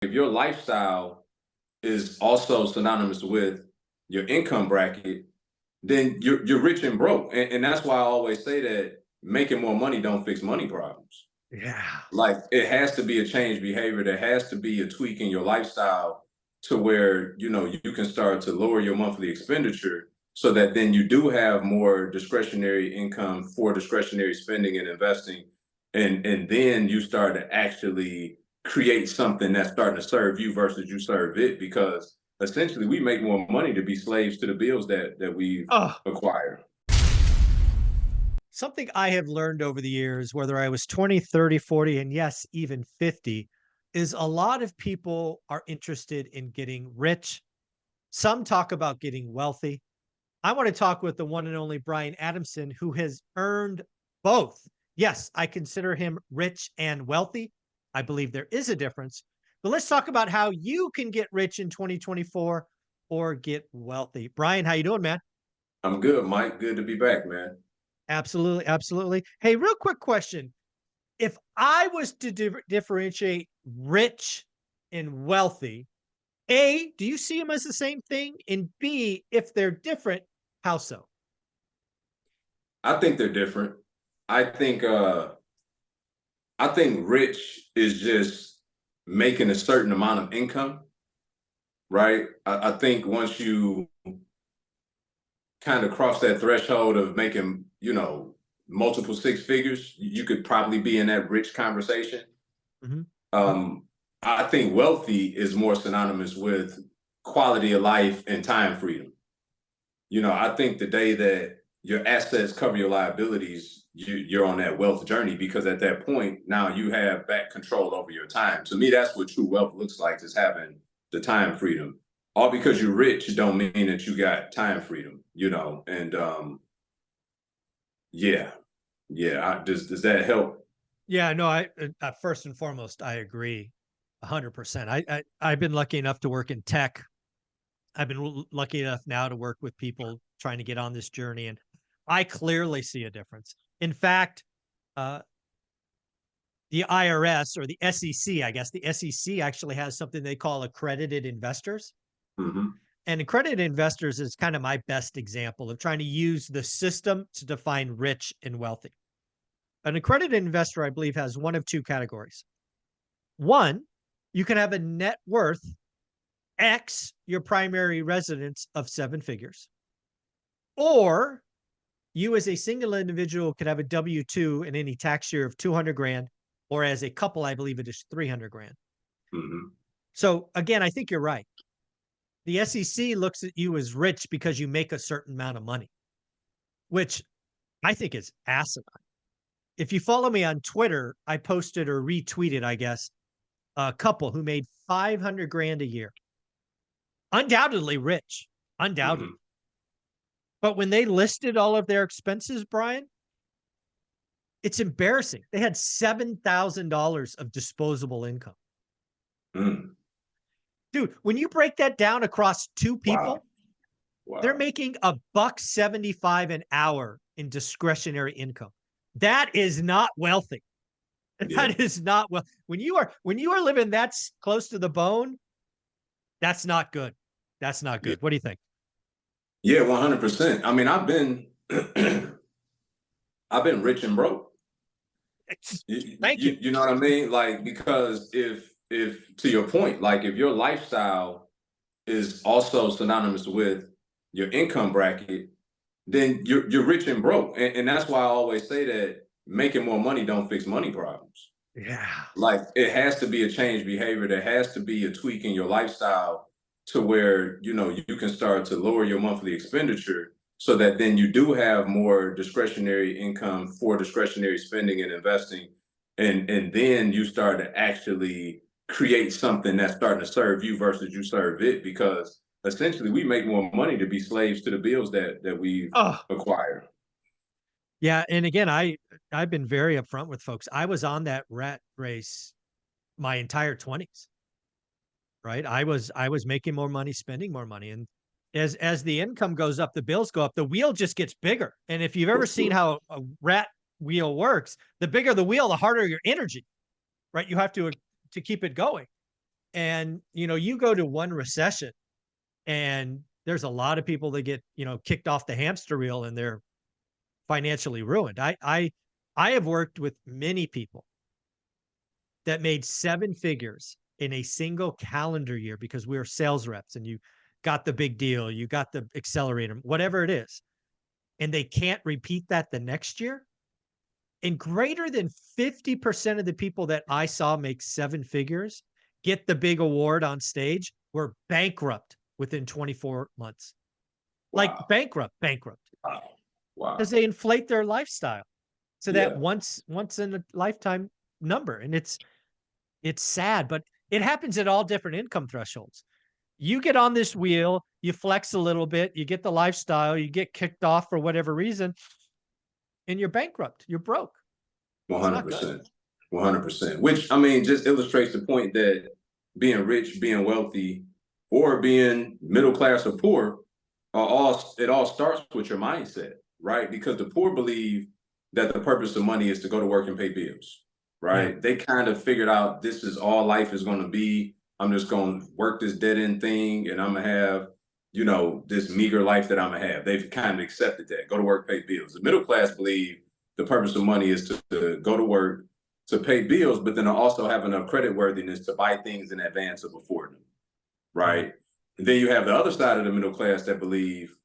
if your lifestyle is also synonymous with your income bracket, then you're rich and broke. And that's why I always say that making more money don't fix money problems. Yeah. Like it has to be a change behavior. There has to be a tweak in your lifestyle to where you can start to lower your monthly expenditure so that then you do have more discretionary income for discretionary spending and investing. And then you start to actually create something that's starting to serve you versus you serve it, because essentially we make more money to be slaves to the bills that we've Oh, acquired. something I have learned over the years, whether I was 20, 30, 40, and yes, even 50, is a lot of people are interested in getting rich. Some talk about getting wealthy. I want to talk with the one and only Brian Adamson, who has earned both. Yes, I consider him rich and wealthy. I believe there is a difference. But let's talk about how you can get rich in 2024 or get wealthy. Brian, how you doing, man? I'm good, Mike. Good to be back, man. Absolutely, absolutely. Hey, real quick question. If I was to differentiate rich and wealthy, A, do you see them as the same thing? And B, if they're different, how so? I think they're different. I think I think rich is just making a certain amount of income, right? I think once you kind of cross that threshold of making, multiple six figures, you could probably be in that rich conversation. Mhm. Um, I think wealthy is more synonymous with quality of life and time freedom. I think the day that your assets cover your liabilities, you're on that wealth journey, because at that point, now you have back control over your time. To me, that's what true wealth looks like, is having the time freedom. All because you're rich don't mean that you got time freedom. And yeah, yeah. Does that help? Yeah, no, first and foremost, I agree 100%. I've been lucky enough to work in tech. I've been lucky enough now to work with people trying to get on this journey, and I clearly see a difference. In fact, uh, the IRS or the SEC, I guess the SEC actually has something they call accredited investors. Hmm. And accredited investors is kind of my best example of trying to use the system to define rich and wealthy. An accredited investor, I believe, has one of two categories. One, you can have a net worth X your primary residence of seven figures, or you as a single individual could have a W 2 in any tax year of 200 grand, or as a couple, I believe it is 300 grand. Hmm. So again, I think you're right. The SEC looks at you as rich because you make a certain amount of money, which I think is asinine. If you follow me on Twitter, I posted or retweeted, I guess, a couple who made 500 grand a year. Undoubtedly rich, undoubtedly. Hmm. But when they listed all of their expenses, Brian, it's embarrassing. They had $7,000 of disposable income. Mm. Dude, when you break that down across two Wow. people, they're Wow. making a buck 75 an hour in discretionary income. That is not wealthy. Yeah. That is not well. When you are living that close to the bone, that's not good. That's not Yeah. good. What do you think? Yeah. 100%. I mean, I've been rich and broke. You, Thank you you. you know what I mean? Like, because if to your point, like if your lifestyle is also synonymous with your income bracket, then you're rich and broke. And that's why I always say that making more money don't fix money problems. Yeah. Like it has to be a change behavior. There has to be a tweak in your lifestyle to where you can start to lower your monthly expenditure so that then you do have more discretionary income for discretionary spending and investing. And then you start to actually create something that's starting to serve you versus you serve it, because essentially we make more money to be slaves to the bills that we've Oh, acquired. yeah. And again, I've been very upfront with folks. I was on that rat race my entire 20s, right? I was making more money, spending more money. And as the income goes up, the bills go up, the wheel just gets bigger. And if you've For ever seen sure. how a rat wheel works, the bigger the wheel, the harder your energy, right? You have to keep it going. And, you go to one recession and there's a lot of people that get, kicked off the hamster wheel and they're financially ruined. I have worked with many people that made seven figures in a single calendar year because we were sales reps and you got the big deal, you got the accelerator, whatever it is, and they can't repeat that the next year. And greater than 50% of the people that I saw make seven figures get the big award on stage were bankrupt within 24 months. Like Wow. bankrupt, Wow. because Wow. they inflate their lifestyle to that Yeah. once in a lifetime number. And it's sad, but it happens at all different income thresholds. You get on this wheel, you flex a little bit, you get the lifestyle, you get kicked off for whatever reason, and you're bankrupt. You're broke. It's not good. 100%. 100%. Which, I mean, just illustrates the point that being rich, being wealthy, or being middle class or poor, it all starts with your mindset, right? Because the poor believe that the purpose of money is to go to work and pay bills, Yeah. right? They kind of figured out this is all life is going to be. I'm just going to work this dead end thing and I'm going to have, this meager life that I'm going to have. They've kind of accepted that. Go to work, pay bills. The middle class believe the purpose of money is to go to work, to pay bills, but then also have enough credit worthiness to buy things in advance of affording them, Yeah. right? And then you have the other side of the middle class that believe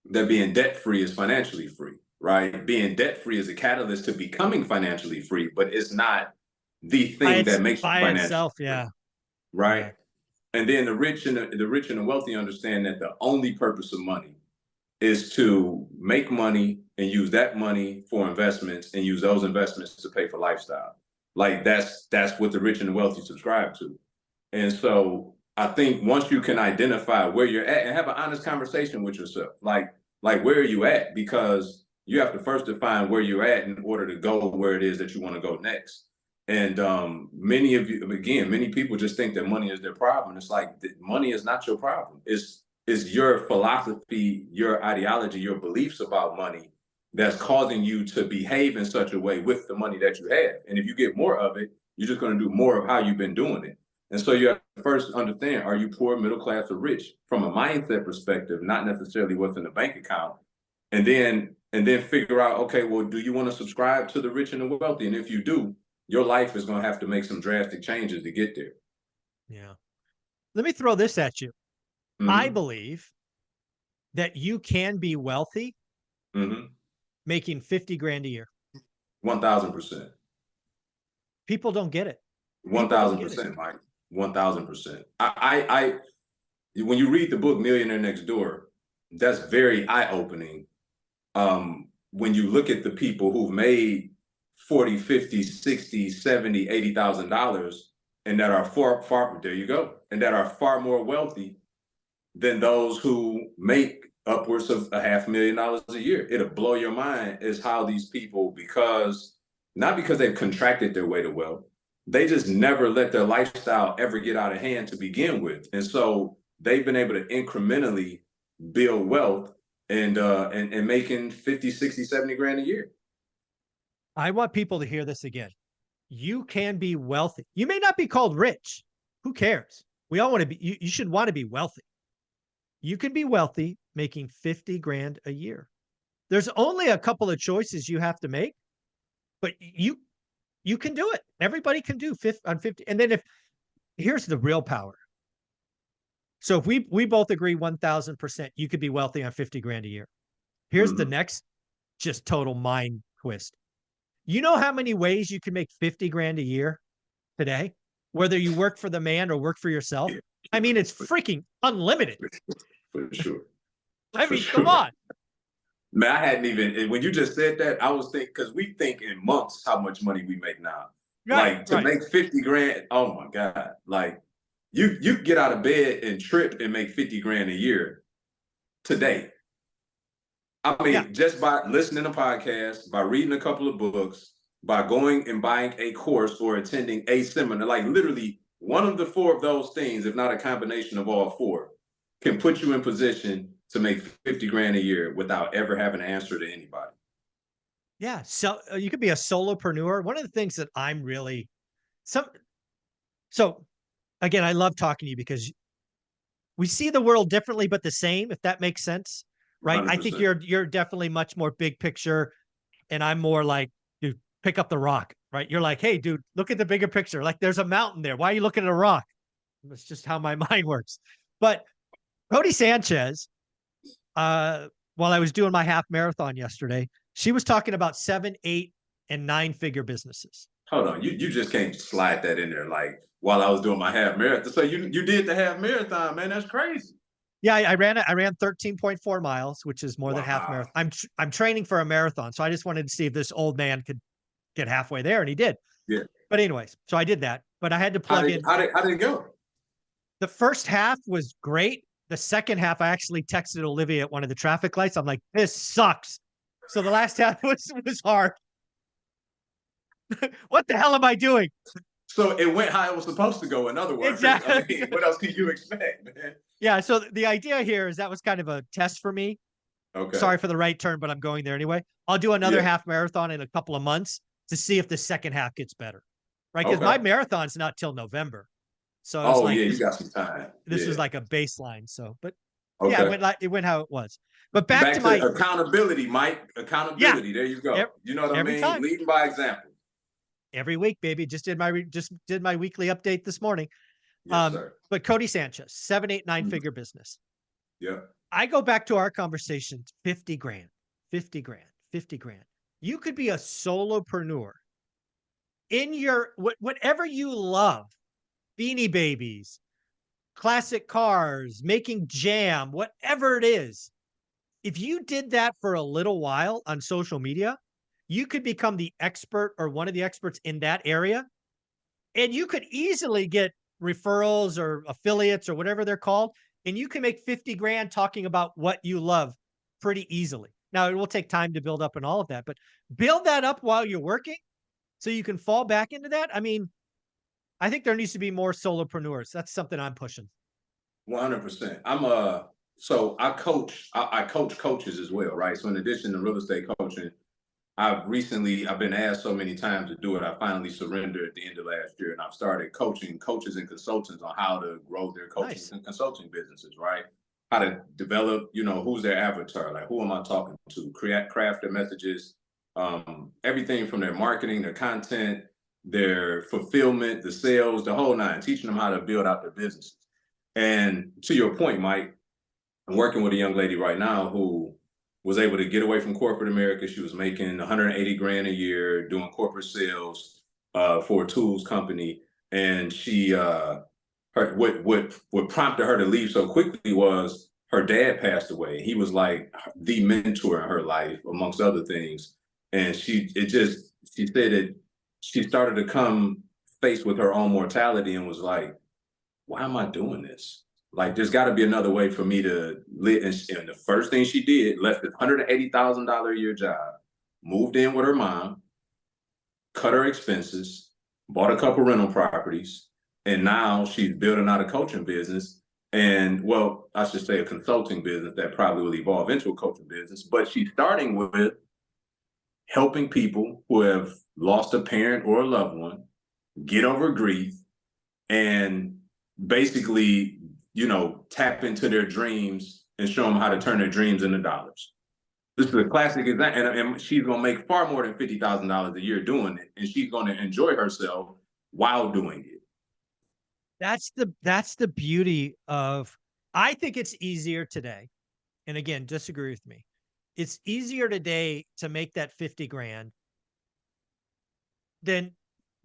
that being debt free is financially free, right? Being debt free is a catalyst to becoming financially free, but it's not the thing that makes you By financially itself. free, Yeah. right? Yeah. And then the rich and the wealthy understand that the only purpose of money is to make money and use that money for investments and use those investments to pay for lifestyle. Like that's what the rich and the wealthy subscribe to. And so I think once you can identify where you're at and have an honest conversation with yourself, like where are you at? Because you have to first define where you're at in order to go where it is that you want to go next. And many of you, again, many people just think that money is their problem. It's like money is not your problem. It's your philosophy, your ideology, your beliefs about money that's causing you to behave in such a way with the money that you have. And if you get more of it, you're just going to do more of how you've been doing it. And so you have to first understand, are you poor, middle class, or rich from a mindset perspective, not necessarily what's in the bank account. And then figure out, okay, well, do you want to subscribe to the rich and the wealthy? And if you do, your life is going to have to make some drastic changes to get there. Yeah. Let me throw this at you. I Mm-hmm. believe that you can be wealthy Mm-hmm. making 50 grand a year. 1,000%. People don't get it. One People don't thousand get it. percent, Mike. 1,000%. When you read the book Millionaire Next Door, that's very eye-opening. When you look at the people who've made 40, 50, 60, 70, $80,000 and that are far, there you go, and that are far more wealthy than those who make upwards of $500,000 a year. It'll blow your mind is how these people, not because they've contracted their way to wealth, they just never let their lifestyle ever get out of hand to begin with. And so they've been able to incrementally build wealth and making 50, 60, 70 grand a year. I want people to hear this again. You can be wealthy. You may not be called rich. Who cares? We all want to be, you should want to be wealthy. You can be wealthy making 50 grand a year. There's only a couple of choices you have to make, but you can do it. Everybody can do 50 on 50. And then here's the real power. So if we both agree 1000%, you could be wealthy on 50 grand a year. Here's the Mhm. next just total mind twist. You know how many ways you can make 50 grand a year today, whether you work for the man or work for yourself? Yeah, I mean, it's for, freaking unlimited. for sure. I For mean, come sure. on. Man, I hadn't even, when you just said that, I was thinking, because we think in months how much money we make now. Right, Like to right. make 50 grand, oh my God. Like you get out of bed and trip and make 50 grand a year today. I Yeah. mean, just by listening to podcasts, by reading a couple of books, by going and buying a course or attending a seminar, like literally one of the four of those things, if not a combination of all four, can put you in position to make 50 grand a year without ever having to answer to anybody. Yeah. So you could be a solopreneur. One of the things that I'm really some so again, I love talking to you because we see the world differently, but the same, if that makes sense, right? I think 100%. you're definitely much more big picture, and I'm more like, dude, pick up the rock, right? You're like, hey, dude, look at the bigger picture. Like, there's a mountain there. Why are you looking at a rock? That's just how my mind works. But Cody Sanchez, uh, while I was doing my half marathon yesterday, she was talking about 7, 8, and 9-figure businesses. Hold on, you just can't slide that in there like while I was doing my half marathon. So you did the half marathon, man. That's crazy. Yeah, I ran 13.4 miles, which is more than half Wow. marathon. I'm training for a marathon, so I just wanted to see if this old man could get halfway there, and he did. Yeah. But anyways, so I did that, but I had to How plug did in. how did how did it go? The first half was great. The second half, I actually texted Olivia at one of the traffic lights. I'm like, this sucks. So the last half was hard. What the hell am I doing? So it went how it was supposed to go. In other words, I Exactly. mean, what else can you expect, man? Yeah. So the idea here is that was kind of a test for me. Okay. Sorry for the right turn, but I'm going there anyway. I'll do another Yeah. half marathon in a couple of months to see if the second half gets better. Right. Because my Okay. marathon's not till November. So it's Oh like yeah, you got some time. this was Yeah. like a baseline. So, but yeah, Okay. it went how it was. But back to Back to my, accountability, Mike. yeah, Accountability. There you ev- go. You know what I every mean? time, Leading by example. every week, baby. Just did my weekly update this morning. Yes, sir. But Cody Sanchez, 7, 8, 9 Mhm. figure business. Yeah. I go back to our conversations, 50 grand, 50 grand, 50 grand. You could be a solopreneur in your whatever you love, beanie babies, classic cars, making jam, whatever it is. If you did that for a little while on social media, you could become the expert or one of the experts in that area. And you could easily get referrals or affiliates or whatever they're called. And you can make 50 grand talking about what you love pretty easily. Now, it will take time to build up and all of that, but build that up while you're working so you can fall back into that. I mean, I think there needs to be more solopreneurs. That's something I'm pushing. 100%. So I coach coaches as well, right? So in addition to real estate coaching, I've been asked so many times to do it. I finally surrendered at the end of last year, and I've started coaching coaches and consultants on how to grow their coaching Nice. and consulting businesses, right? How to develop, who's their avatar, like who am I talking to, craft their messages, everything from their marketing, their content, their fulfillment, the sales, the whole nine, teaching them how to build out their businesses. And to your point, Mike, I'm working with a young lady right now who was able to get away from corporate America. She was making 180 grand a year doing corporate sales for a tools company, and what prompted her to leave so quickly was her dad passed away. He was like the mentor in her life, amongst other things, and she said that she started to come face with her own mortality and was like, why am I doing this? Like, there's got to be another way for me to live. And the first thing she did, left this $180,000 a year job, moved in with her mom, cut her expenses, bought a couple rental properties, and now she's building out a coaching business. And well, I should say a consulting business that probably will evolve into a coaching business. But she's starting with helping people who have lost a parent or a loved one get over grief and basically, tap into their dreams and show them how to turn their dreams into dollars. This is a classic example, and she's going to make far more than $50,000 a year doing it, and she's going to enjoy herself while doing it. That's the beauty of, I think it's easier today. And again, disagree with me. It's easier today to make that 50 grand than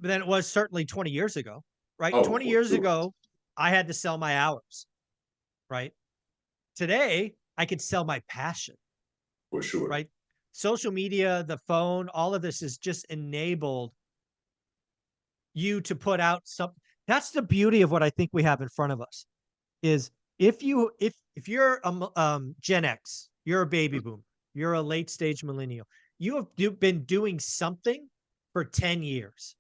it was certainly 20 years ago, right? Oh, 20 for years sure, ago, I had to sell my hours, right? Today, I could sell my passion, for sure. right? Social media, the phone, all of this has just enabled you to put out some. That's the beauty of what I think we have in front of us is if you're Gen X, you're a baby boom, you're a late stage millennial, you've been doing something for 10 years.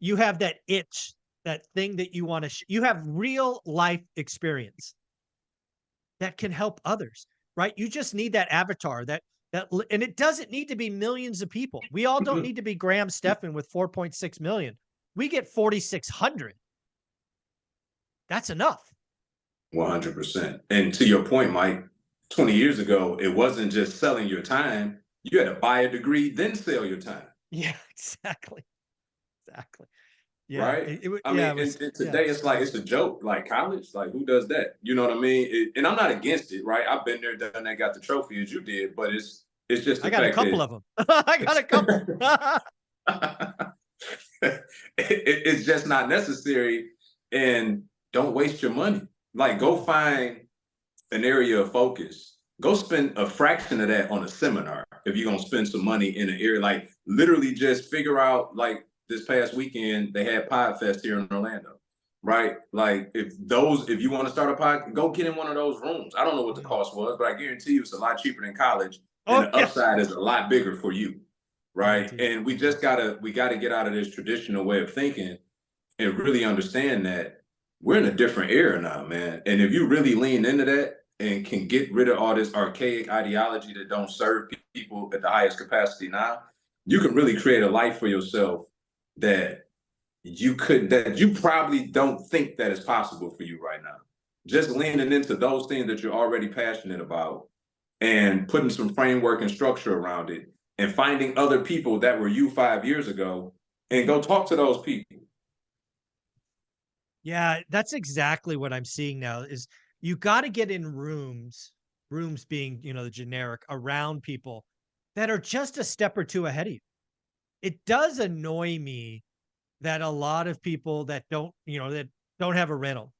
You have that itch, that thing that you want to, you have real life experience that can help others, right? You just need that avatar and it doesn't need to be millions of people. We all don't need to be Graham Stephan with 4.6 million. We get 4,600. That's enough. 100%. And to your point, Mike, 20 years ago, it wasn't just selling your time. You had to buy a degree, then sell your time, Yeah, exactly. Exactly. Yeah. right? I Yeah, mean, it was, and yeah, today it's it's like it's crazy. a joke. Like college, like who does that? You know what I mean? And I'm not against it, right? I've been there, done that, got the trophy as you did, but it's just I the got a fact couple that of them. I got a couple. it's just not necessary. And don't waste your money. Like go find an area of focus. Go spend a fraction of that on a seminar if you're gonna spend some money in an area. Like literally just figure out like this past weekend they had Podfest here in Orlando. Right? Like if you want to start a pod, go get in one of those rooms. I don't know what the Mm. cost was, but I guarantee you it's a lot cheaper than college and Oh, the yeah. upside is a lot bigger for you. Right. Guaranteed. And we gotta get out of this traditional way of thinking and really understand that we're in a different era now, man. And if you really lean into that and can get rid of all this archaic ideology that don't serve people at the highest capacity now, you can really create a life for yourself that that you probably don't think that is possible for you right now. Just leaning into those things that you're already passionate about and putting some framework and structure around it and finding other people that were you 5 years ago and Mhm. go talk to those people. Yeah, that's exactly what I'm seeing now is you gotta get in rooms being, the generic, around people that are just a step or two ahead of you. It does annoy me that a lot of people that don't have a rental,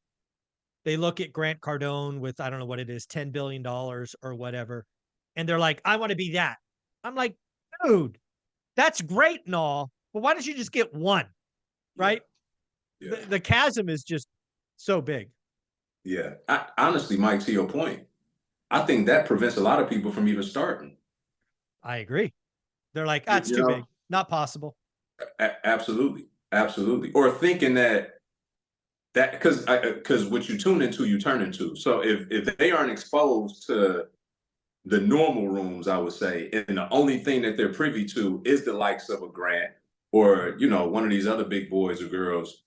they look at Grant Cardone with, I don't know what it is, $10 billion or whatever, and they're like, "I wanna be that." I'm like, "Dude, that's great and all, but why don't you just get one?" Yeah. Right? Yeah. The chasm is just so big. Yeah. Honestly, Mike, to your point, I think that prevents a lot of people from even starting. I agree. They're like, "Ah, You, it's you too know, big. Not possible." absolutely, absolutely. Or thinking that because what you tune into, you turn into. So if they aren't exposed to the normal rooms, I would say, and the only thing that they're privy to is the likes of a Grant or one of these other big boys or girls,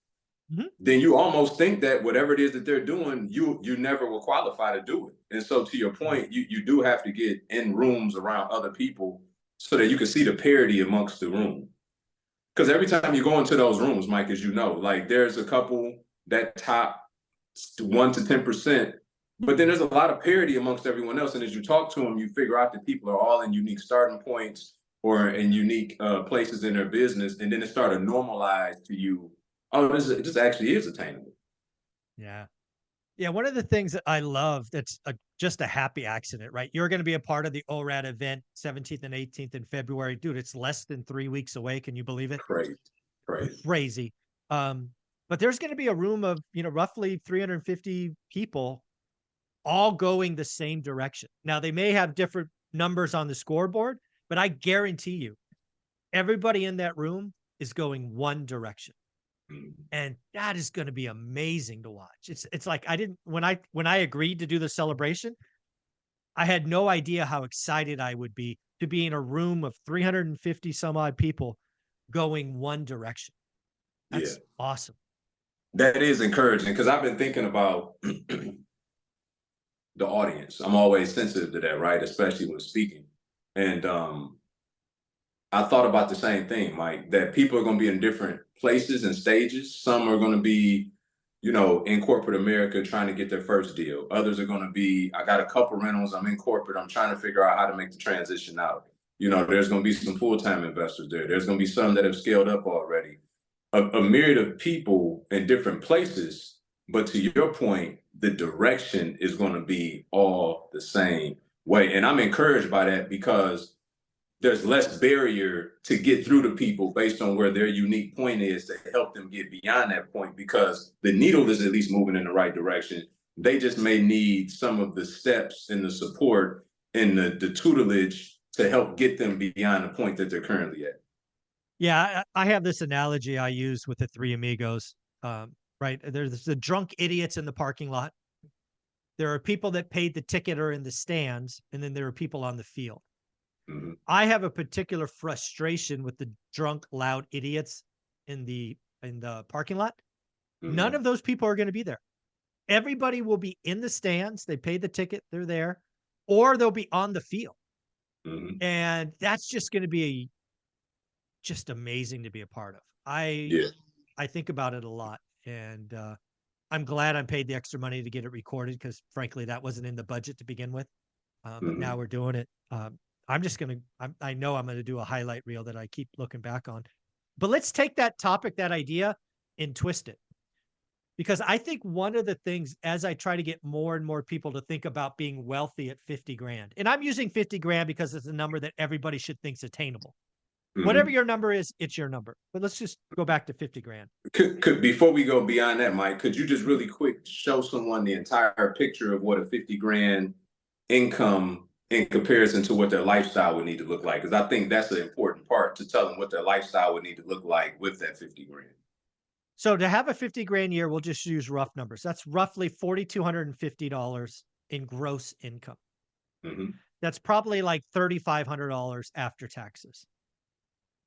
Mhm. then you almost think that whatever it is that they're doing, you never will qualify to do it. And so to your Right. point, you do have to get in rooms around other people so that you can see the parity amongst the room. Because every time you go into those rooms, Mike, as you know, like there's a couple that top 1 to 10%, but then Mhm. there's a lot of parity amongst everyone else. And as you talk to them, you figure out that people are all in unique starting points or in unique places in their business, and then it started to normalize to you. Oh, this actually is attainable. Yeah. Yeah, one of the things that I love that's just a happy accident, right? You're gonna be a part of the ORaaT event 17th and 18th in February. Dude, it's less than 3 weeks away. Can you believe it? Crazy, crazy. Crazy. Um, but there's gonna be a room of, roughly 350 people all going the same direction. Now, they may have different numbers on the scoreboard, but I guarantee you, everybody in that room is going one direction. Mm. And that is gonna be amazing to watch. It's like I didn't when I agreed to do the celebration, I had no idea how excited I would be to be in a room of 350 some odd people going one direction. Yeah, That's awesome. that is encouraging because I've been thinking about the audience. I'm always sensitive to that, right? Especially when speaking. And I thought about the same thing, Mike, that people are going to be in different places and stages. Some are going to be, in corporate America trying to get their first deal. Others are going to be, I got a couple rentals, I'm in corporate, I'm trying to figure out how to make the transition out. There's going to be some full time investors there. There's going to be some that have scaled up already. A myriad of people in different places. But to your point, the direction is going to be all the same way. And I'm encouraged by that because there's less barrier to get through to people based on where their unique point is to help them get beyond that point because the needle is at least moving in the right direction. They just may need some of the steps and the support and the tutelage to help get them beyond the point that they're currently at. Yeah, I have this analogy I use with the 3 amigos, right? There's the drunk idiots in the parking lot. There are people that paid the ticket or in the stands, and then there are people on the field. Mhm. I have a particular frustration with the drunk, loud idiots in the parking lot. None Mhm. of those people are gonna be there. Everybody will be in the stands. They paid the ticket, they're there, or they'll be on the field. Hmm. And that's just going to be just amazing to be a part of. Yeah. I think about it a lot, and I'm glad I paid the extra money to get it recorded because, frankly, that wasn't in the budget to begin with. But now Hmm. we're doing it. I'm just gonna. I know I'm gonna do a highlight reel that I keep looking back on. But let's take that topic, that idea, and twist it. Because I think one of the things, as I try to get more and more people to think about being wealthy at 50 grand, and I'm using 50 grand because it's a number that everybody should think's attainable. Whatever Hmm. your number is, it's your number. But let's just go back to 50 grand. Could before we go beyond that, Mike, could you just really quick show someone the entire picture of what a 50 grand income in comparison to what their lifestyle would need to look like? Because I think that's an important part to tell them what their lifestyle would need to look like with that 50 grand. So to have a 50 grand year, we'll just use rough numbers. That's roughly $4,250 in gross income. Hmm. That's probably like $3,500 after taxes.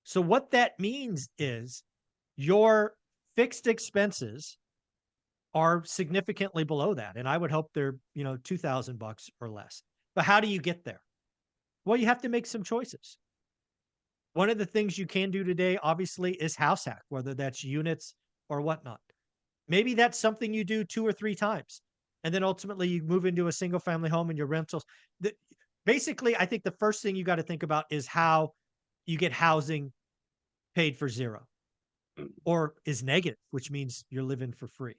So what that means is your fixed expenses are significantly below that. And I would hope they're, $2,000 or less. But how do you get there? Well, you have to make some choices. One of the things you can do today, obviously, is house hack, whether that's units or whatnot. Maybe that's something you do 2 or 3 times. And then ultimately you move into a single family home and your rentals. Basically, I think the first thing you got to think about is how you get housing paid for zero or is negative, which means you're living for free.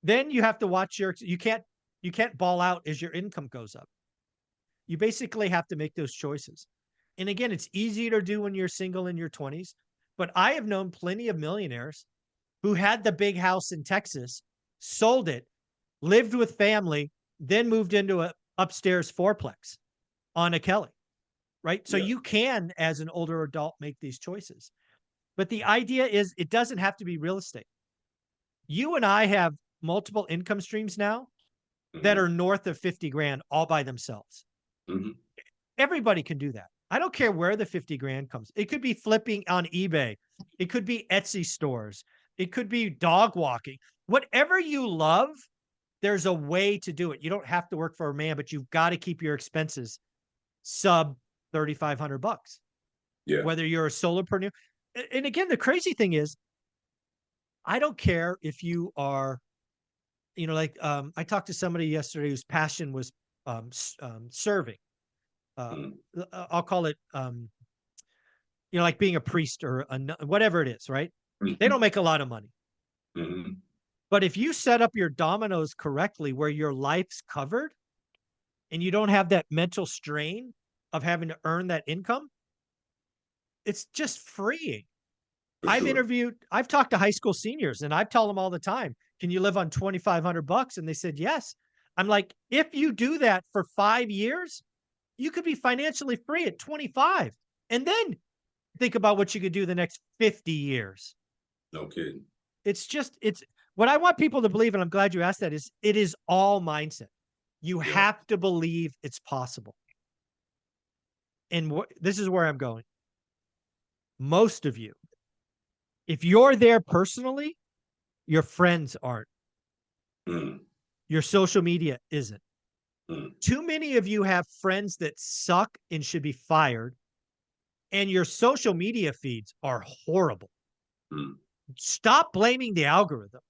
Then you have to watch you can't ball out as your income goes up. You basically have to make those choices. And again, it's easier to do when you're single in your 20s, but I have known plenty of millionaires who had the big house in Texas, sold it, lived with family, then moved into a upstairs fourplex on a Kelly, right? So Yeah. you can, as an older adult, make these choices. But the idea is it doesn't have to be real estate. You and I have multiple income streams now that are Hmm. north of 50 grand all by themselves. Hmm. Everybody can do that. I don't care where the 50 grand comes. It could be flipping on eBay. It could be Etsy stores. It could be dog walking. Whatever you love, there's a way to do it. You don't have to work for a man, but you've got to keep your expenses sub $3,500. Yeah. Whether you're a solopreneur. And again, the crazy thing is, I don't care if you are, I talked to somebody yesterday whose passion was serving. Uh, Hmm. I'll call it, like being a priest or whatever it is, right? They don't Hmm. make a lot of money. Hmm. But if you set up your dominoes correctly where your life's covered and you don't have that mental strain of having to earn that income, it's just freeing. For sure. I've talked to high school seniors and I've told them all the time, can you live on $2,500? And they said, yes. I'm like, if you do that for 5 years, you could be financially free at 25. And then think about what you could do the next 50 years. No kidding. It's what I want people to believe. And I'm glad you asked that is it is all mindset. You Yeah. have to believe it's possible. And this is where I'm going. Most of you, if you're there personally, your friends aren't. Mm. Your social media isn't. Mm. Too many of you have friends that suck and should be fired, and your social media feeds are horrible. Mm. Stop blaming the algorithm.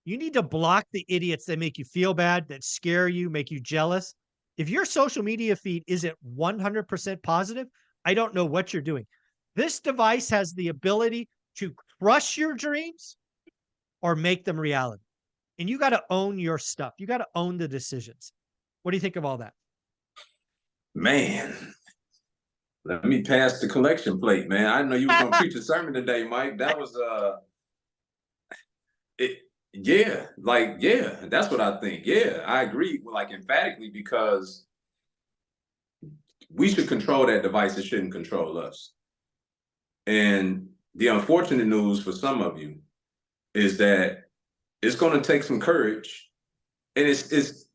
You need to block the idiots that make you feel bad, that scare you, make you jealous. If your social media feed isn't 100% positive, I don't know what you're doing. This device has the ability to crush your dreams or make them reality. And you got to own your stuff. You got to own the decisions. What do you think of all that? Man, let me pass the collection plate, man. I didn't know you was gonna preach a sermon today, Mike. That was it. Yeah, like yeah, that's what I think. Yeah, I agree, like emphatically because we should control that device. It shouldn't control us. And the unfortunate news for some of you is that it's going to take some courage, and it's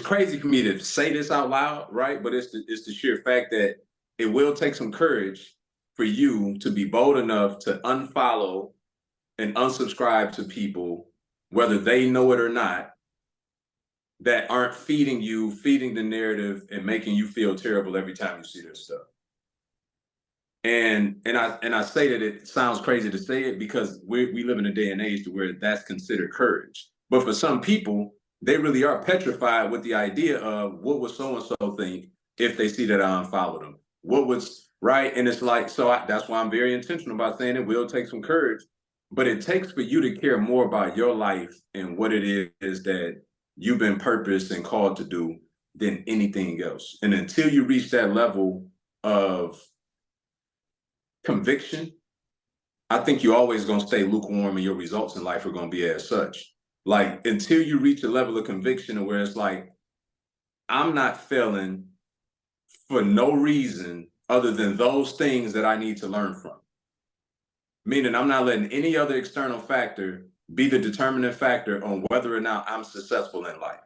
crazy for me to say this out loud, right? But it's the sheer fact that it will take some courage for you to be bold enough to unfollow and unsubscribe to people whether they know it or not, that aren't feeding the narrative and making you feel terrible every time you see their stuff. And I say that it sounds crazy to say it because we live in a day and age to where that's considered courage. But for some people, they really are petrified with the idea of what would so and so think if they see that I unfollowed them. What was right? And it's like that's why I'm very intentional about saying it will take some courage, but it takes for you to care more about your life and what it is that you've been purposed and called to do than anything else. And until you reach that level of conviction, I think you're always going to stay lukewarm and your results in life are going to be as such. Like until you reach a level of conviction where it's like, I'm not failing for no reason other than those things that I need to learn from. Meaning I'm not letting any other external factor be the determining factor on whether or not I'm successful in life.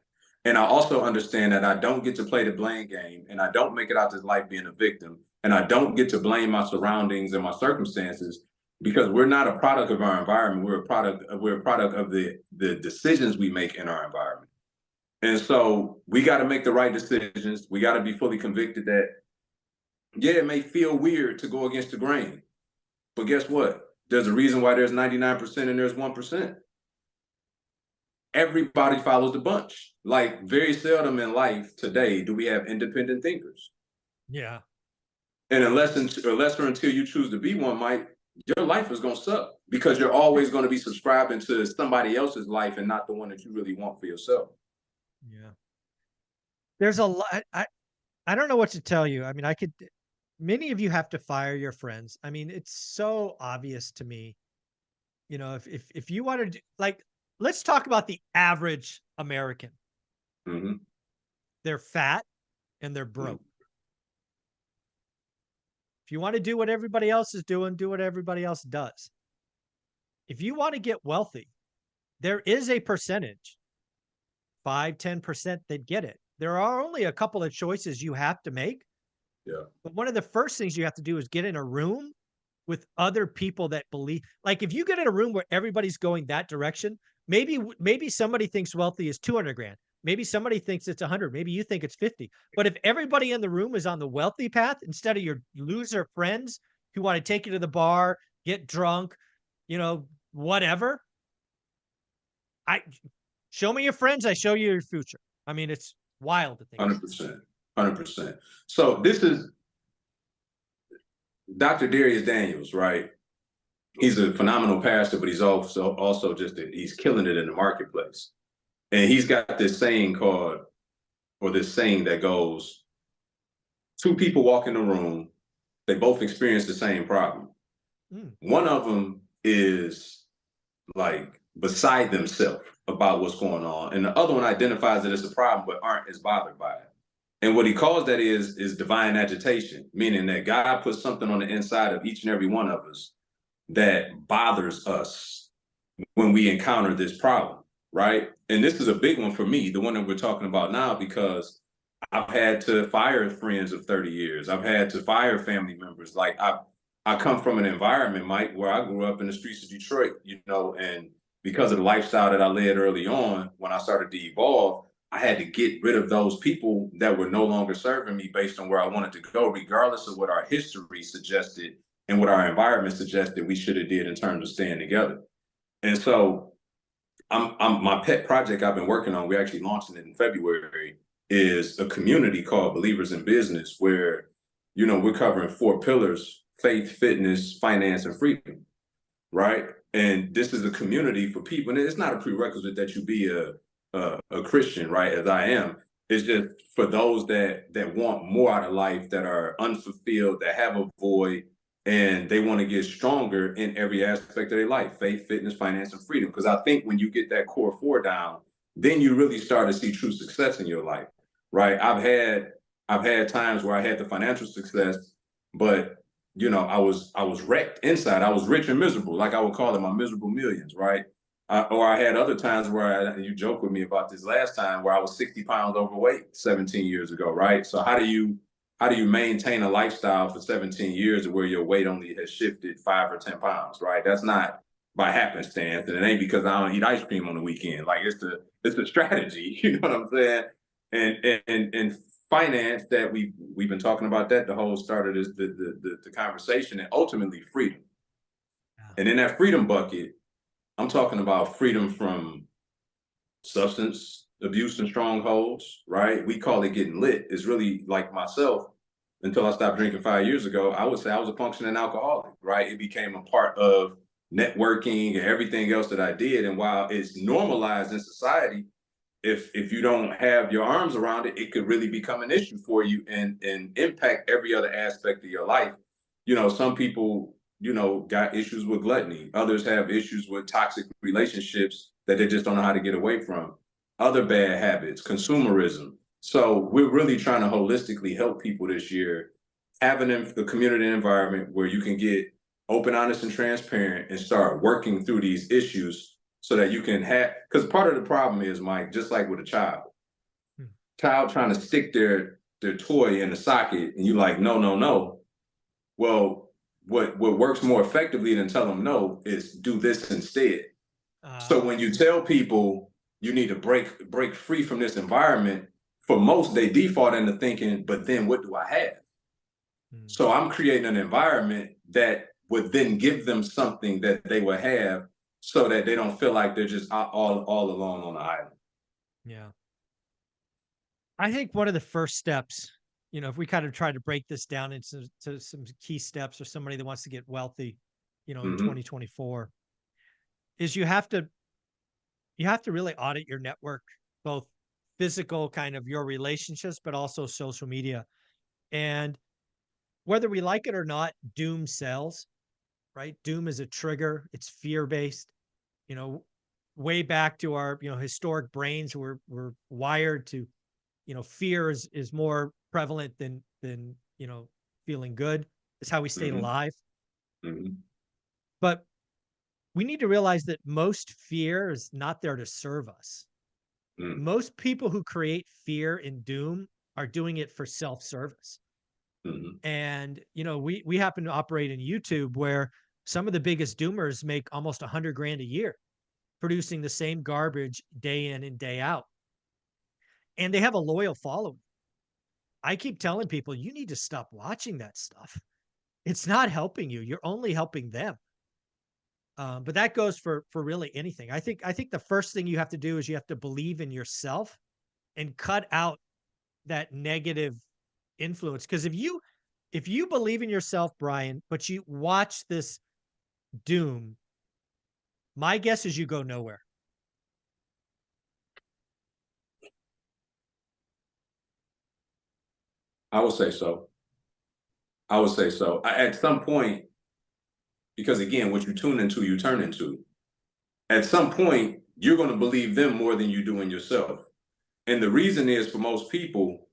And I also understand that I don't get to play the blame game and I don't make it out this life being a victim. And I don't get to blame my surroundings and my circumstances because we're not a product of our environment. We're a product of the decisions we make in our environment. And so we got to make the right decisions. We got to be fully convicted that, yeah, it may feel weird to go against the grain, but guess what? There's a reason why there's 99% and there's 1%. Everybody follows the bunch. Like very seldom in life today do we have independent thinkers. Yeah. And unless or until you choose to be one, Mike, your life is going to suck because you're always going to be subscribing to somebody else's life and not the one that you really want for yourself. Yeah. There's a lot. I don't know what to tell you. I mean, many of you have to fire your friends. I mean, it's so obvious to me. You know, if you want to do, like, let's talk about the average American. Mm-hmm. They're fat and they're broke. Mm-hmm. If you want to do what everybody else is doing, do what everybody else does. If you want to get wealthy, there is a percentage, 5-10% that get it. There are only a couple of choices you have to make. Yeah. But one of the first things you have to do is get in a room with other people that believe. Like if you get in a room where everybody's going that direction, maybe somebody thinks wealthy is 200 grand. Maybe somebody thinks it's 100. Maybe you think it's 50. But if everybody in the room is on the wealthy path instead of your loser friends who want to take you to the bar, get drunk, whatever. Show me your friends, I show you your future. I mean, it's wild to think. 100%. 100%. So this is Dr. Darius Daniels, right? He's a phenomenal pastor, but he's also he's killing it in the marketplace. And he's got this saying that goes, two people walk in the room, they both experience the same problem. One of them is like beside themselves about what's going on. And the other one identifies that it's a problem, but aren't as bothered by it. And what he calls that is divine agitation, meaning that God puts something on the inside of each and every one of us that bothers us when we encounter this problem, right? And this is a big one for me, the one that we're talking about now, because I've had to fire friends of 30 years. I've had to fire family members. Like I come from an environment, Mike, where I grew up in the streets of Detroit, and because of the lifestyle that I led early on, when I started to evolve, I had to get rid of those people that were no longer serving me based on where I wanted to go, regardless of what our history suggested and what our environment suggested we should have did in terms of staying together. And so my pet project I've been working on, we're actually launching it in February, is a community called Believers in Business, where, we're covering 4 pillars: faith, fitness, finance, and freedom, right? And this is a community for people, and it's not a prerequisite that you be a Christian, right, as I am. It's just for those that want more out of life, that are unfulfilled, that have a void, and they want to get stronger in every aspect of their life: faith, fitness, finance, and freedom. Because I think when you get that core 4 down, then you really start to see true success in your life, right? I've had times where I had the financial success, but I was wrecked inside. I was rich and miserable, like I would call it, my miserable millions, right? Or I had other times where you joke with me about this last time, where I was 60 pounds overweight 17 years ago, right? So how do you maintain a lifestyle for 17 years where your weight only has shifted 5 or 10 pounds, right? That's not by happenstance, and it ain't because I don't eat ice cream on the weekend. Like it's the strategy, you know what I'm saying? And finance that we've been talking about that the whole start of this the conversation, and ultimately freedom. Yeah. And in that freedom bucket, I'm talking about freedom from substance abuse and strongholds, right? We call it getting lit. It's really like myself, until I stopped drinking 5 years ago, I would say I was a functioning alcoholic, right? It became a part of networking and everything else that I did. And while it's normalized in society, if you don't have your arms around it, it could really become an issue for you and impact every other aspect of your life. Some people, got issues with gluttony. Others have issues with toxic relationships that they just don't know how to get away from. Other bad habits, consumerism. So we're really trying to holistically help people this year, having a community environment where you can get open, honest, and transparent and start working through these issues so that you can have, because part of the problem is, Mike, just like with a Hmm. child trying to stick their toy in the socket, and you like, no, no, no. Well, what works more effectively than tell them no is do this instead. So when you tell people you need to break free from this environment, for most they default into thinking, but then what do I have? hmm. So I'm creating an environment that would then give them something that they will have, so that they don't feel like they're just all alone on the island. Yeah. I think one of the first steps, if we kind of try to break this down into some key steps, or somebody that wants to get wealthy, in Mm-hmm. 2024, is you have to really audit your network, both physical kind of your relationships, but also social media. And whether we like it or not, doom sells, right? Doom is a trigger. It's fear based. You know, way back to our historic brains, we're wired to fear is more prevalent than feeling good. It's how we stayed Mm-hmm. alive. Mm-hmm. But we need to realize that most fear is not there to serve us. Most people who create fear and doom are doing it for self-service. Mm-hmm. And we happen to operate in YouTube, where some of the biggest doomers make almost 100 grand a year producing the same garbage day in and day out. And they have a loyal following. I keep telling people, you need to stop watching that stuff. It's not helping you. You're only helping them. But that goes for really anything. I think the first thing you have to do is you have to believe in yourself and cut out that negative influence. Because if you believe in yourself, Brian, but you watch this doom, my guess is you go nowhere. I would say so. I would say so. At some point, because again, what you tune into, you turn into. At some point, you're going to believe them more than you do in yourself. And the reason is, for most people,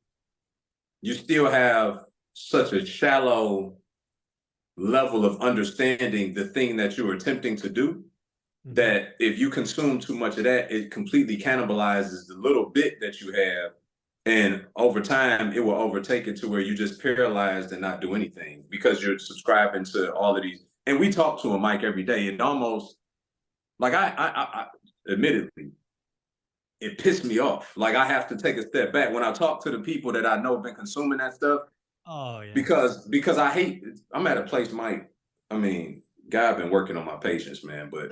you still have such a shallow level of understanding the thing that you're attempting to do, Mhm. that if you consume too much of that, it completely cannibalizes the little bit that you have. And over time, it will overtake it to where you just paralyzed and not do anything because you're subscribing to all of these. And we talk to a Mike every day. It almost, like, I admittedly, it pissed me off. Like, I have to take a step back when I talk to the people that I know have been consuming that stuff, Oh yeah. because I hate. I'm at a place, Mike. I mean, God been working on my patience, man. But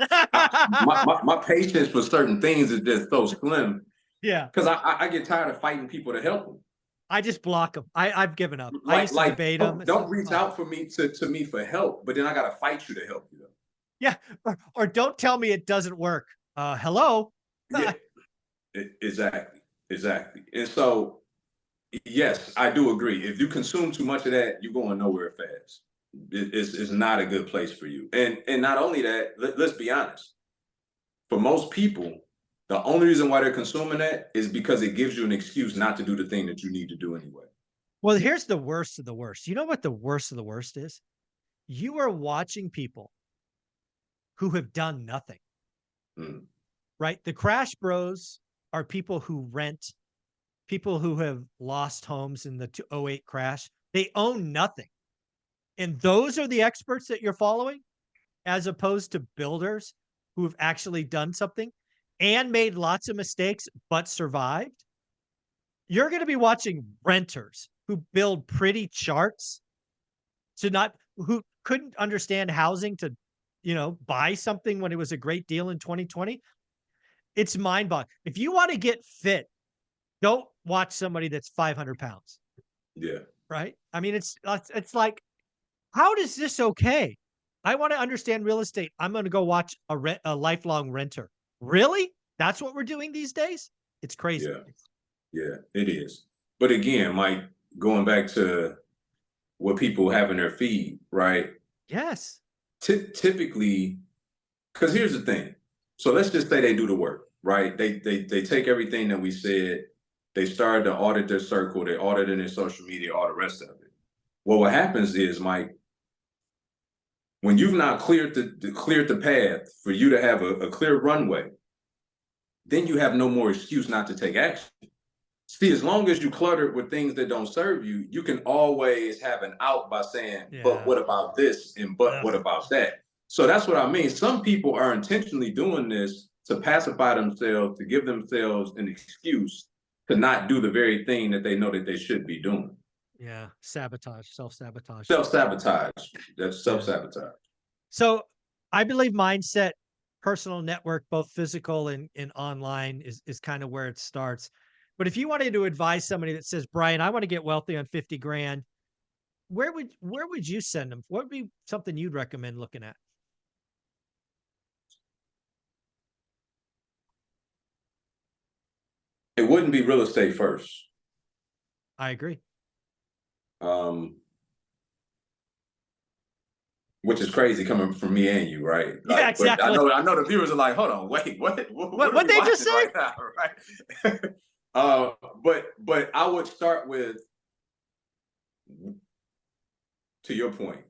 my patience for certain things is just so slim, Yeah. because I get tired of fighting people to help them. I just block them. I've given up. I Like used to like debate them. don't reach out for me to me for help, but then I gotta fight you to help you though. Yeah, or don't tell me it doesn't work. Hello? Yeah, exactly, exactly. And so, yes, I do agree. If you consume too much of that, you're going nowhere fast. It's not a good place for you. And not only that, let's be honest. For most people, the only reason why they're consuming that is because it gives you an excuse not to do the thing that you need to do anyway. Well, here's the worst of the worst. You know what the worst of the worst is? You are watching people who have done nothing, Mm, right? The crash bros are people who rent, people who have lost homes in the '08 crash. They own nothing. And those are the experts that you're following, as opposed to builders who have actually done something and made lots of mistakes but survived. You're going to be watching renters who build pretty charts to not who couldn't understand housing to, buy something when it was a great deal in 2020. It's mind-boggling. If you want to get fit, don't watch somebody that's 500 pounds, Yeah. right? I mean, it's like, how is this okay? I want to understand real estate. I'm going to go watch a lifelong renter. Really? That's what we're doing these days? It's crazy. Yeah. Yeah. It is. But again, Mike, going back to what people have in their feed, right? Yes. Typically, because here's the thing. So let's just say they do the work, right? They take everything that we said. They started to audit their circle. They audited their social media, all the rest of it. Well, what happens is, Mike, when you've not cleared the path for you to have a clear runway, then you have no more excuse not to take action. See, as long as you clutter it with things that don't serve you, you can always have an out by saying, but Yeah. what about this? And but what Ugh. about that? So that's what I mean. Some people are intentionally doing this to pacify themselves, to give themselves an excuse to not do the very thing that they know that they should be doing. Yeah. Sabotage, self-sabotage. Self-sabotage. That's Yeah. self-sabotage. So I believe mindset, personal network, both physical and online is kind of where it starts. But if you wanted to advise somebody that says, Brian, I want to get wealthy on 50 grand, where would you send them? What would be something you'd recommend looking at? It wouldn't be real estate first. I agree. Um, which is crazy coming from me and you, right? Yeah, Like, but exactly. I know the viewers are like, hold on, wait, what are What we they just watching say? right now, right? But I would start with, to your point,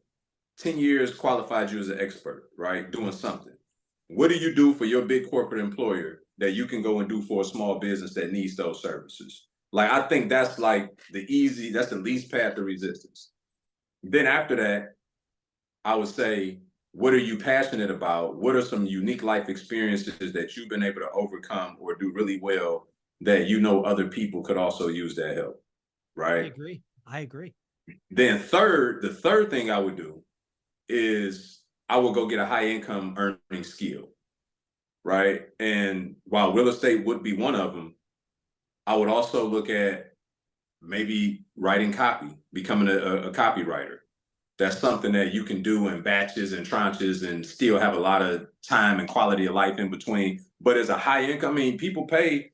10 years qualified you as an expert, right? Doing something. What do you do for your big corporate employer that you can go and do for a small business that needs those services? Like, I think that's like that's the least path to resistance. Then after that, I would say, what are you passionate about? What are some unique life experiences that you've been able to overcome or do really well that you know other people could also use that help, I right? agree. I agree. Then the third thing I would do is I would go get a high income earning skill, right? And while real estate would be one of them, I would also look at maybe writing copy, becoming a copywriter. That's something that you can do in batches and tranches and still have a lot of time and quality of life in between. But as a high income, I mean, people pay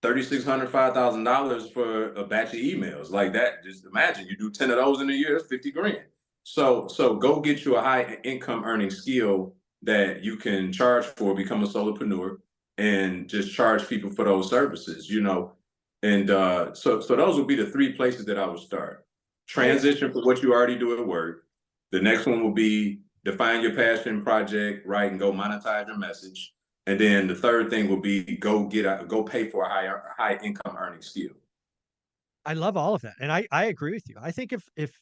$3,600, $5,000 for a batch of emails like that. Just imagine you do 10 of those in a year, that's 50 grand. So go get you a high income earning skill that you can charge for, become a solopreneur, and just charge people for those services, And so those would be the three places that I would start. I Transition for what you already do at work. The next one will be define your passion project, right, and go monetize your message. And then the third thing will be go pay for a high income earning skill. I love all of that. And I agree with you. I think if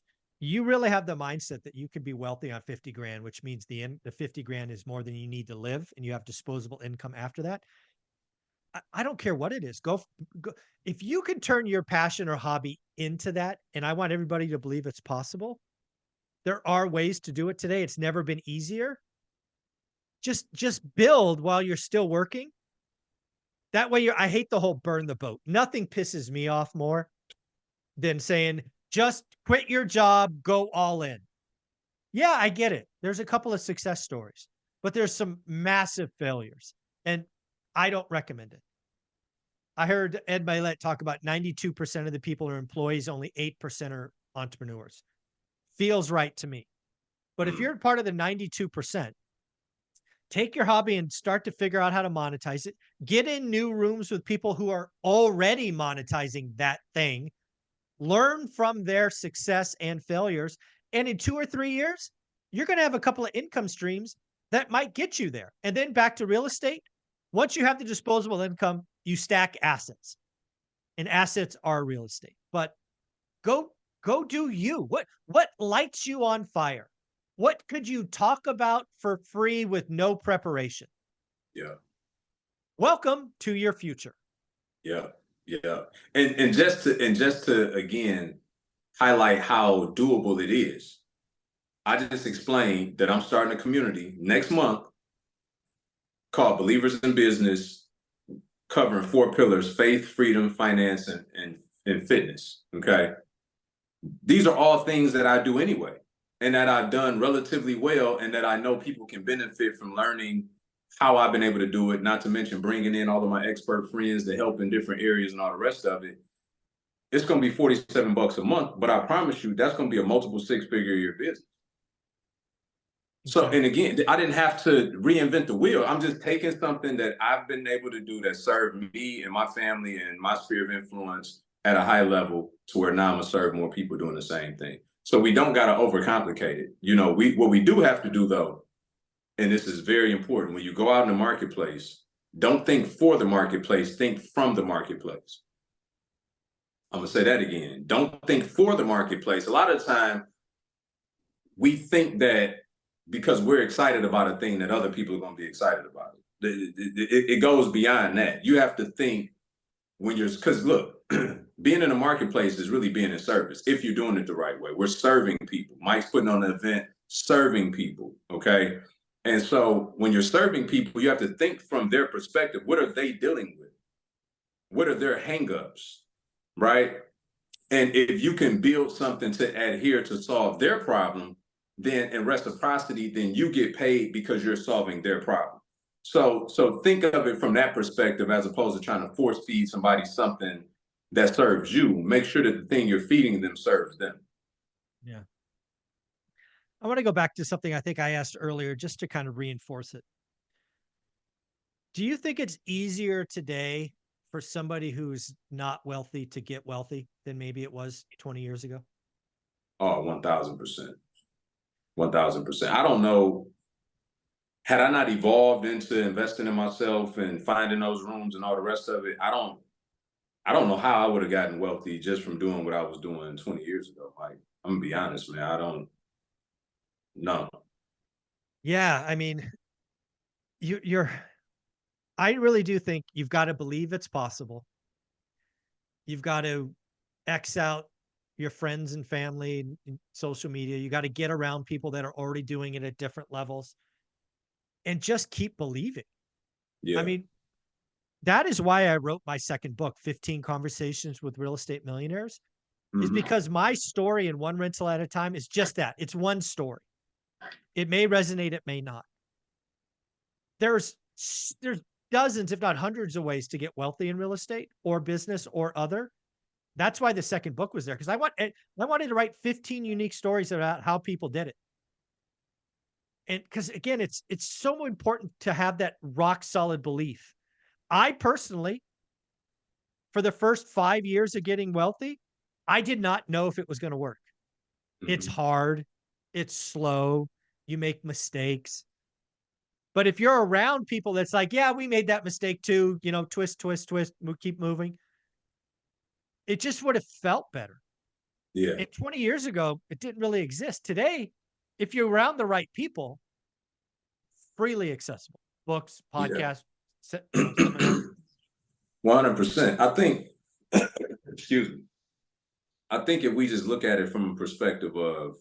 you really have the mindset that you could be wealthy on 50 grand, which means the 50 grand is more than you need to live and you have disposable income after that. I don't care what it is. Go if you can turn your passion or hobby into that, and I want everybody to believe it's possible. There are ways to do it today. It's never been easier. Just build while you're still working. That way I hate the whole burn the boat. Nothing pisses me off more than saying, just quit your job, go all in. Yeah, I get it. There's a couple of success stories, but there's some massive failures. And I don't recommend it. I heard Ed Milet talk about 92% of the people are employees, only 8% are entrepreneurs. Feels right to me. But if Mm. you're part of the 92%, take your hobby and start to figure out how to monetize it. Get in new rooms with people who are already monetizing that thing. Learn from their success and failures. And in 2 or 3 years, you're going to have a couple of income streams that might get you there. And then back to real estate. Once you have the disposable income, you stack assets, and assets are real estate. But go go do you. What lights you on fire? What could you talk about for free with no preparation? Yeah. Welcome to your future. Yeah. Yeah. And just to again highlight how doable it is. I just explained that I'm starting a community next month called Believers in Business, covering four pillars: faith, freedom, finance, and fitness. Okay. These are all things that I do anyway, and that I've done relatively well, and that I know people can benefit from learning how I've been able to do it, not to mention bringing in all of my expert friends to help in different areas and all the rest of it. It's going to be $47 a month, but I promise you that's going to be a multiple six-figure year business. So, Okay. and again, I didn't have to reinvent the wheel. I'm just taking something that I've been able to do that served me and my family and my sphere of influence at a high level to where now I'm gonna serve more people doing the same thing. So we don't got to overcomplicate it. What we do have to do though, and this is very important, when you go out in the marketplace, don't think for the marketplace, think from the marketplace. I'm gonna say that again. Don't think for the marketplace. A lot of the time, we think that because we're excited about a thing that other people are going to be excited about it. It goes beyond that. You have to think when you're, because look, being in a marketplace is really being in service if you're doing it the right way. We're serving people. Mike's putting on an event serving people. Okay. And so when you're serving people, you have to think from their perspective. What are they dealing with? What are their hangups? Right. And if you can build something to adhere to solve their problem, then in reciprocity, then you get paid because you're solving their problem. So think of it from that perspective as opposed to trying to force feed somebody something that serves you. Make sure that the thing you're feeding them serves them. Yeah. I want to go back to something I think I asked earlier just to kind of reinforce it. Do you think it's easier today for somebody who's not wealthy to get wealthy than maybe it was 20 years ago? Oh, 1000%. 1000%. I don't know. Had I not evolved into investing in myself and finding those rooms and all the rest of it, I don't know how I would have gotten wealthy just from doing what I was doing 20 years ago. Like, I'm gonna be honest, man. I don't know. Yeah, I mean, you're I really do think you've got to believe it's possible. You've got to X out your friends and family and social media. You got to get around people that are already doing it at different levels and just keep believing. I Yeah. mean, that is why I wrote my second book, 15 Conversations with Real Estate Millionaires, is Hmm. because my story in one rental at a time is just that. It's one story. It may resonate, it may not. There's there's dozens, if not hundreds of ways to get wealthy in real estate or business or other. That's why the second book was there because I wanted to write 15 unique stories about how people did it. And because again, it's so important to have that rock solid belief. I personally, for the first 5 years of getting wealthy, I did not know if it was going to work. It's Hmm. hard, it's slow, you make mistakes. But if you're around people that's like, yeah, we made that mistake too, twist, twist, twist, keep moving, it just would have felt better. Yeah. And 20 years ago, it didn't really exist. Today, if you're around the right people, freely accessible books, Yeah. podcasts, seminars. 100%. I think, excuse me. I think if we just look at it from a perspective of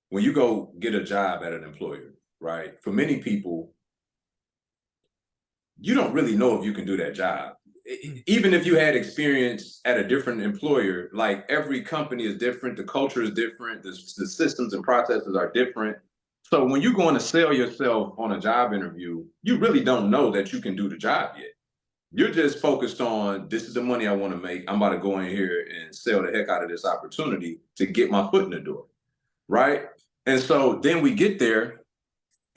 when you go get a job at an employer, right? For many people, you don't really know if you can do that job. Mm, Even if you had experience at a different employer, like every company is different, the culture is different, the systems and processes are different. So when you're going to sell yourself on a job interview, you really don't know that you can do the job yet. You're just focused on this is the money I want to make. I'm about to go in here and sell the heck out of this opportunity to get my foot in the door. Right. And so then we get there,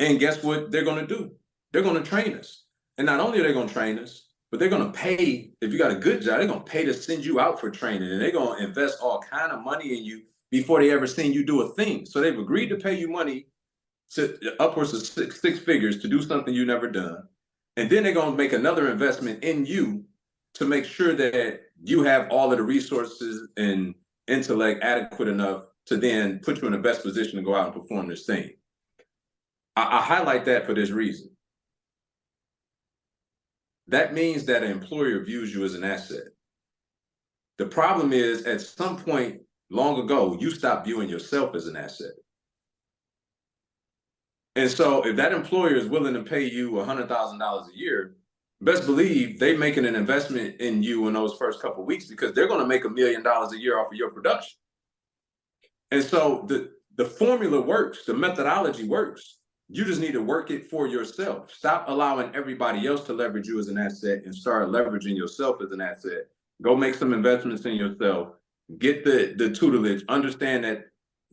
and guess what they're going to do? They're going to train us. And not only are they going to train us, but they're going to pay. If you got a good job, they're going to pay to send you out for training, and they're going to invest all kind of money in you before they ever seen you do a thing. So they've agreed to pay you money to upwards of six figures to do something you never done. And then they're going to make another investment in you to make sure that you have all of the resources and intellect adequate enough to then put you in the best position to go out and perform this thing. I highlight that for this reason. that means that an employer views you as an asset. The problem is, at some point long ago, you stopped viewing yourself as an asset. And so if that employer is willing to pay you $100,000 a year, best believe they making an investment in you in those first couple of weeks, because they're going to make $1 million a year off of your production. And so the formula works, the methodology works. You just need to work it for yourself. Stop allowing everybody else to leverage you as an asset and start leveraging yourself as an asset. Go make some investments in yourself. Get the tutelage. Understand that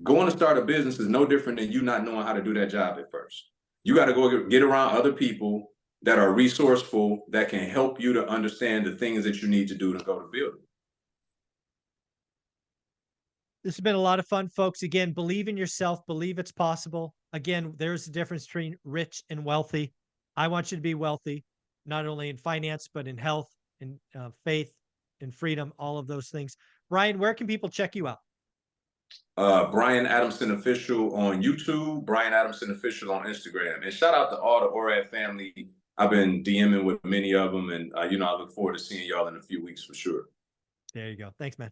going to start a business is no different than you not knowing how to do that job at first. You got to go get around other people that are resourceful, that can help you to understand the things that you need to do to go to build it. This has been a lot of fun, folks. Again, believe in yourself, believe it's possible. Again, there's a difference between rich and wealthy. I want you to be wealthy, not only in finance, but in health, in faith, in freedom, all of those things. Brian, where can people check you out? Brian Adamson Official on YouTube, Brian Adamson Official on Instagram. And shout out to all the ORaaT family. I've been DMing with many of them, and I look forward to seeing y'all in a few weeks for sure. There you go. Thanks, man.